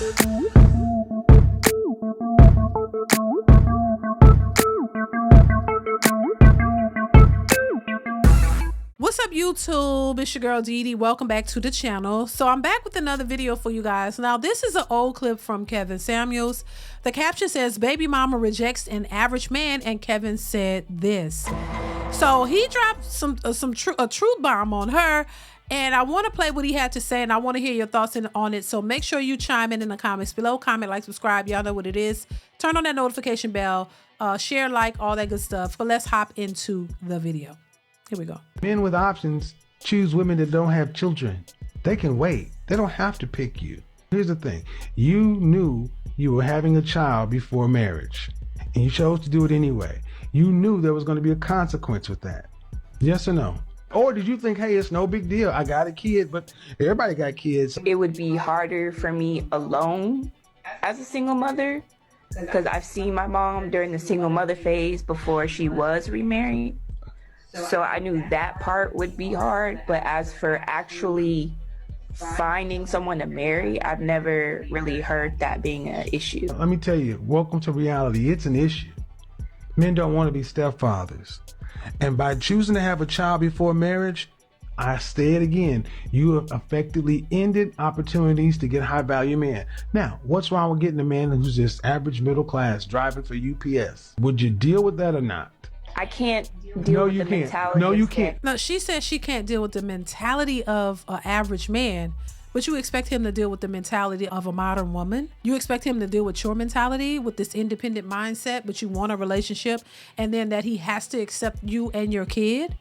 What's up, YouTube? It's your girl DeeDee. Welcome back to the channel. So I'm back with another video for you guys. Now this is an old clip from Kevin Samuels. The caption says, "Baby mama rejects an average man," and Kevin said this. So he dropped a truth bomb on her, and I want to play what he had to say, and I want to hear your thoughts on it. So make sure you chime in the comments below. Comment, like, subscribe. Y'all know what it is. Turn on that notification bell. Share, like, all that good stuff. But let's hop into the video. Here we go. Men with options choose women that don't have children. They can wait. They don't have to pick you. Here's the thing. You knew you were having a child before marriage, and you chose to do it anyway. You knew there was going to be a consequence with that. Yes or no? Or did you think, hey, it's no big deal. I got a kid, but everybody got kids. It would be harder for me alone as a single mother, because I've seen my mom during the single mother phase before she was remarried. So I knew that part would be hard, but as for actually finding someone to marry, I've never really heard that being an issue. Let me tell you, welcome to reality. It's an issue. Men don't want to be stepfathers. And by choosing to have a child before marriage, I say it again, you have effectively ended opportunities to get high value men. Now, what's wrong with getting a man who's just average middle class driving for UPS? Would you deal with that or not? I can't deal with the mentality. No, you can't. No, she said she can't deal with the mentality of an average man, but you expect him to deal with the mentality of a modern woman. You expect him to deal with your mentality, with this independent mindset, but you want a relationship, and then that he has to accept you and your kid.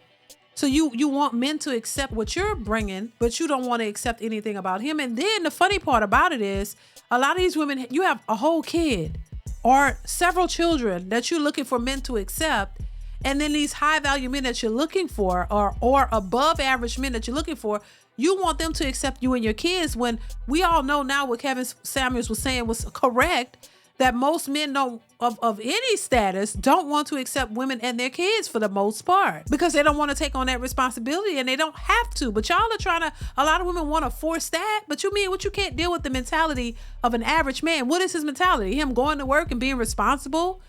So you want men to accept what you're bringing, but you don't want to accept anything about him. And then the funny part about it is, a lot of these women, you have a whole kid or several children that you're looking for men to accept. And then these high value men that you're looking for, or above average men that you're looking for, you want them to accept you and your kids, when we all know now what Kevin Samuels was saying was correct, that most men don't of any status don't want to accept women and their kids for the most part, because they don't want to take on that responsibility, and they don't have to. But y'all are trying to, a lot of women want to force that. But you mean what? You can't deal with the mentality of an average man. What is his mentality? Him going to work and being responsible?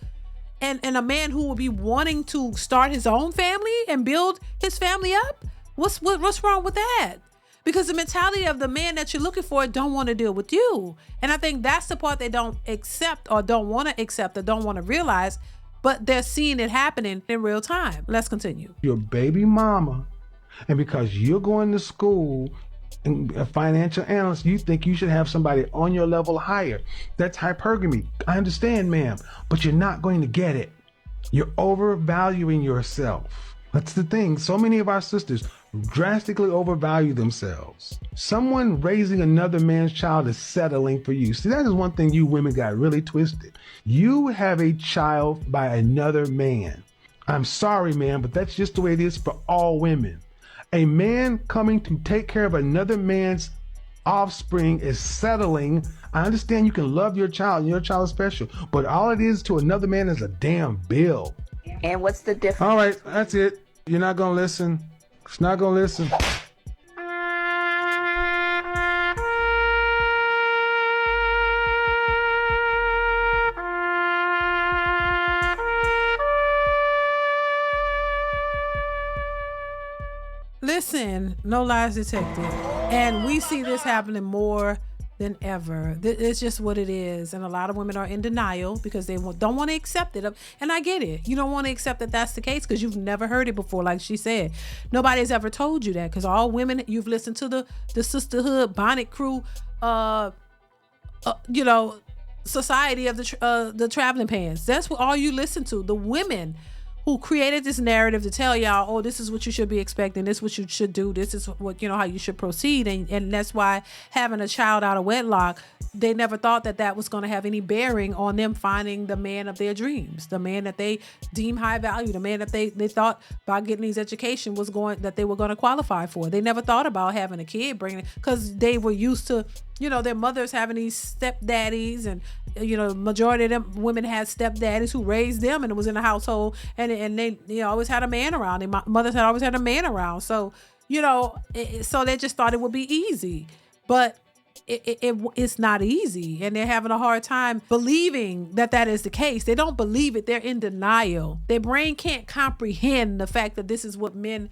And a man who will be wanting to start his own family and build his family up? What's wrong with that? Because the mentality of the man that you're looking for don't want to deal with you. And I think that's the part they don't accept, or don't want to accept, or don't want to realize, but they're seeing it happening in real time. Let's continue. Your baby mama, and because you're going to school and a financial analyst, you think you should have somebody on your level higher. That's hypergamy. I understand, ma'am, but you're not going to get it. You're overvaluing yourself. That's the thing. So many of our sisters drastically overvalue themselves. Someone raising another man's child is settling for you. See, that is one thing you women got really twisted. You have a child by another man. I'm sorry, man, but that's just the way it is for all women. A man coming to take care of another man's offspring is settling. I understand you can love your child and your child is special, but all it is to another man is a damn bill. And what's the difference? All right, that's it. You're not going to listen. It's not going to listen. Listen, no lies detected. And we see this happening more than ever. It's just what it is. And a lot of women are in denial because they don't want to accept it. And I get it. You don't want to accept that that's the case because you've never heard it before. Like she said, nobody's ever told you that, because all women, you've listened to the sisterhood, bonnet crew, society of the traveling pants. That's what all you listen to. The women who created this narrative to tell y'all, oh, this is what you should be expecting, this is what you should do, this is what, how you should proceed. And that's why having a child out of wedlock, they never thought that that was going to have any bearing on them finding the man of their dreams, the man that they deem high value, the man that they thought by getting these education that they were going to qualify for. They never thought about having a kid, because they were used to, their mothers having these stepdaddies, and majority of them women had stepdaddies who raised them, and it was in the household, and they always had a man around. Their mothers had always had a man around. So so they just thought it would be easy. But it's not easy, and they're having a hard time believing that is the case. They don't believe it. They're in denial. Their brain can't comprehend the fact that this is what men,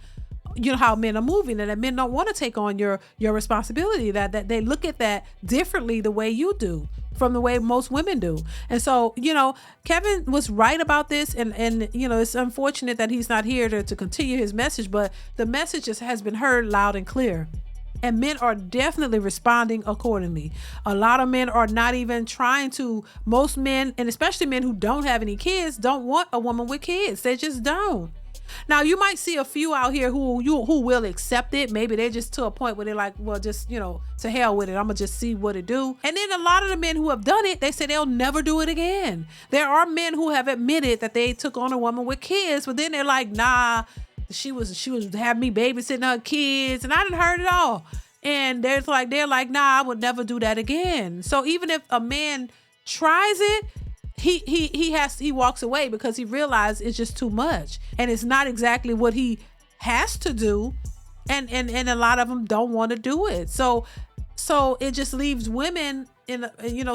how men are moving, and that men don't want to take on your responsibility, that they look at that differently the way you do from the way most women do. And so, Kevin was right about this, and it's unfortunate that he's not here to continue his message, but the message has been heard loud and clear. And men are definitely responding accordingly. A lot of men are not even trying to. Most men, and especially men who don't have any kids, don't want a woman with kids. They just don't. Now, you might see a few out here who will accept it. Maybe they're just to a point where they're like, well, just, to hell with it. I'm going to just see what it do. And then a lot of the men who have done it, they say they'll never do it again. There are men who have admitted that they took on a woman with kids, but then they're like, nah, she was having me babysitting her kids, and I didn't heard it all. And they're like, nah, I would never do that again. So even if a man tries it, he walks away because he realized it's just too much, and it's not exactly what he has to do, and a lot of them don't want to do it. So it just leaves women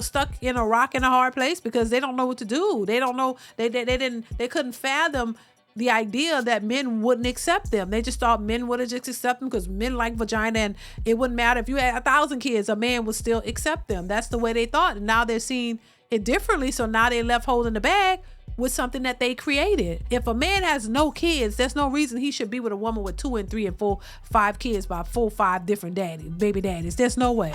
stuck in a rock and a hard place because they don't know what to do. They don't know. They couldn't fathom the idea that men wouldn't accept them. They just thought men would have just accept them because men like vagina, and it wouldn't matter if you had 1,000 kids, a man would still accept them. That's the way they thought, and now they're seeing it differently. So now they left holding the bag with something that they created. If a man has no kids, there's no reason he should be with a woman with 2 and 3 and 4, 5 kids by 4, 5 different baby daddies. There's no way.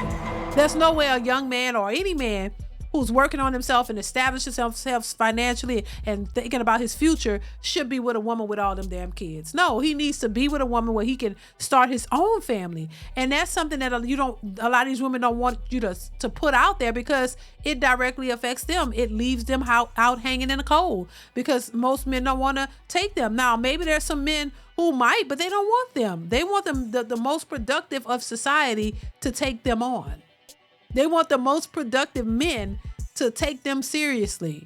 There's no way a young man or any man who's working on himself and establishing himself financially and thinking about his future should be with a woman with all them damn kids. No, he needs to be with a woman where he can start his own family. And that's something that a lot of these women don't want you to put out there because it directly affects them. It leaves them out hanging in the cold because most men don't want to take them. Now, maybe there's some men who might, but they don't want them. They want them, the most productive of society, to take them on. They want the most productive men to take them seriously.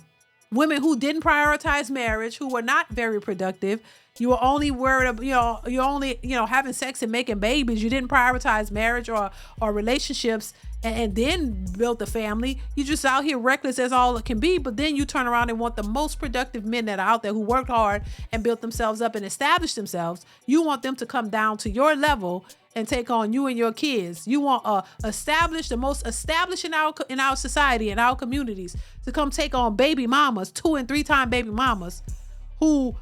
Women who didn't prioritize marriage, who were not very productive. You were only worried about, you're only, having sex and making babies. You didn't prioritize marriage or relationships and then built a family. You just out here reckless as all it can be. But then you turn around and want the most productive men that are out there who worked hard and built themselves up and established themselves. You want them to come down to your level and take on you and your kids. You want the most established in our society, in our communities, to come take on baby mamas, 2 and 3 time baby mamas who,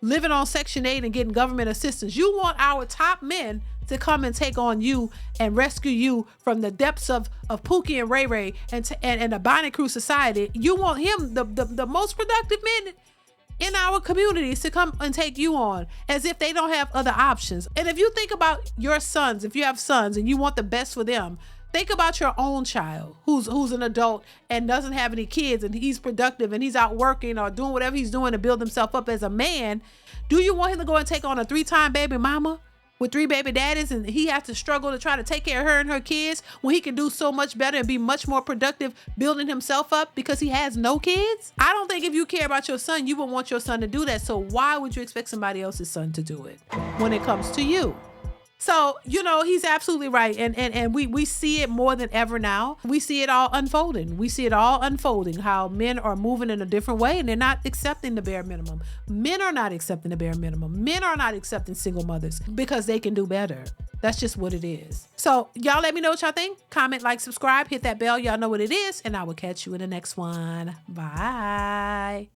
living on Section 8 and getting government assistance. You want our top men to come and take on you and rescue you from the depths of Pookie and Ray Ray and the Bonnet Crew society. You want him, the most productive men in our communities, to come and take you on as if they don't have other options. And if you think about your sons, if you have sons and you want the best for them, think about your own child who's an adult and doesn't have any kids, and he's productive and he's out working or doing whatever he's doing to build himself up as a man. Do you want him to go and take on a 3-time baby mama with 3 baby daddies, and he has to struggle to try to take care of her and her kids when he can do so much better and be much more productive building himself up because he has no kids? I don't think if you care about your son, you would want your son to do that. So why would you expect somebody else's son to do it when it comes to you? So, he's absolutely right. And we see it more than ever now. We see it all unfolding. How men are moving in a different way, and they're not accepting the bare minimum. Men are not accepting the bare minimum. Men are not accepting single mothers because they can do better. That's just what it is. So y'all let me know what y'all think. Comment, like, subscribe, hit that bell. Y'all know what it is. And I will catch you in the next one. Bye.